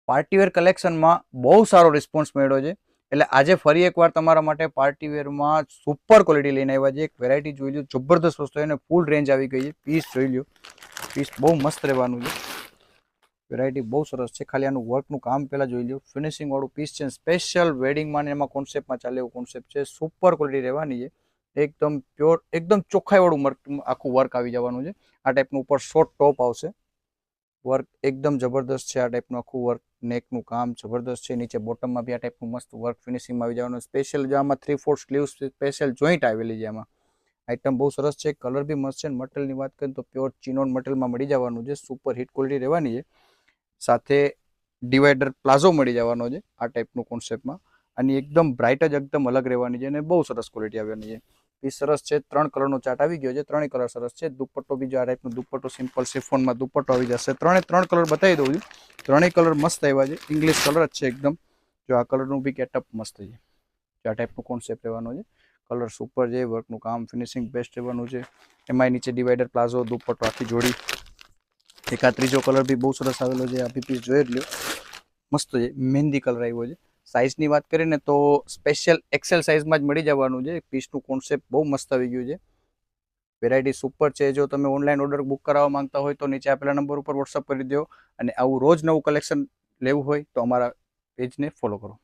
Partywear કલેક્શનમાં બહુ સારો response મળ્યો છે, એટલે આજે ફરી એકવાર તમારા માટે પાર્ટીવેરમાં સુપર ક્વોલિટી લઈને આવ્યા છે. એક વેરાયટી જોઈ લો, જબરદસ્ત વસ્તુ એને ફૂલ રેન્જ આવી ગઈ છે. પીસ જોઈ લો, પીસ બહુ મસ્ત રહેવાનું છે. વેરાયટી બહુ સરસ છે. ખાલી આનું વર્કનું કામ પહેલાં જોઈ લો. ફિનિશિંગ વાળું પીસ છે, સ્પેશિયલ વેડિંગમાં ને એમાં કોન્સેપ્ટમાં ચાલે એવું કોન્સેપ્ટ છે. સુપર ક્વોલિટી રહેવાની છે, એકદમ પ્યોર, એકદમ ચોખ્ખાઈવાળું આખું વર્ક આવી જવાનું છે. આ ટાઈપનું ઉપર શોર્ટ ટોપ આવશે. વર્ક એકદમ જબરદસ્ત છે. આ ટાઈપનું આખું વર્ક, નેકનું કામ જબરદસ્ત છે. નીચે બોટમમાં બી આ ટાઈપનું મસ્ત વર્ક ફિનિશિંગમાં આવી જવાનું. સ્પેશિયલ આમાં 3/4 સ્લીવ્સ સ્પેશિયલ જોઈન્ટ આવેલી છે. આમાં આઈટમ બહુ સરસ છે. કલર બી મસ્ત છે. મટીરિયલની વાત કરીએ તો પ્યોર ચિનોન મટીરિયલમાં મળી જવાનું છે. સુપર હિટ ક્વોલિટી રહેવાની છે. સાથે ડિવાઈડર પ્લાઝો મળી જવાનો છે આ ટાઈપનું કોન્સેપ્ટમાં. અને એકદમ બ્રાઇટ જ એકદમ અલગ રહેવાની છે અને બહુ સરસ ક્વોલિટી આવવાની છે. પીસ સરસ છે. 3 કલરનો ચાર્ટ આવી ગયો છે. 3 કલર સરસ છે. દુપટ્ટો બીજો આ ટાઈપનો દુપટ્ટો સિમ્પલ શિફોનમાં દુપટ્ટો આવી જશે. 3 કલર બતાવી દઉં છું. 3 કલર મસ્ત આવ્યા છે. ઇંગ્લિશ કલર જ છે એકદમ. જો આ કલરનું બી ગેટઅપ મસ્ત છે. આ ટાઈપનું કોન્સેપ્ટ રહેવાનો છે. કલર સુપર છે. વર્કનું કામ ફિનિશિંગ બેસ્ટ રહેવાનું છે. એમાંય નીચે ડિવાઈડર પ્લાઝો દુપટ્ટો આખી જોડી. એક આ ત્રીજો કલર બી બહુ સરસ આવેલો છે. આ બી પીસ જોઈ જ લ્યો, મસ્ત છે. મહેંદી કલર આવ્યો છે. સાઇઝની વાત કરીએ ને તો સ્પેશિયલ એક્સેલ સાઇઝમાં જ મળી જવાનું છે. પીસનું કોન્સેપ્ટ બહુ મસ્ત આવી ગયું છે. વેરાયટી સુપર છે. જો તમે ઓનલાઈન ઓર્ડર બુક કરાવવા માંગતા હોય તો નીચે આપેલા નંબર ઉપર વોટ્સઅપ કરી દો. અને આવું રોજ નવું કલેક્શન લેવું હોય તો અમારા પેજને ફોલો કરો.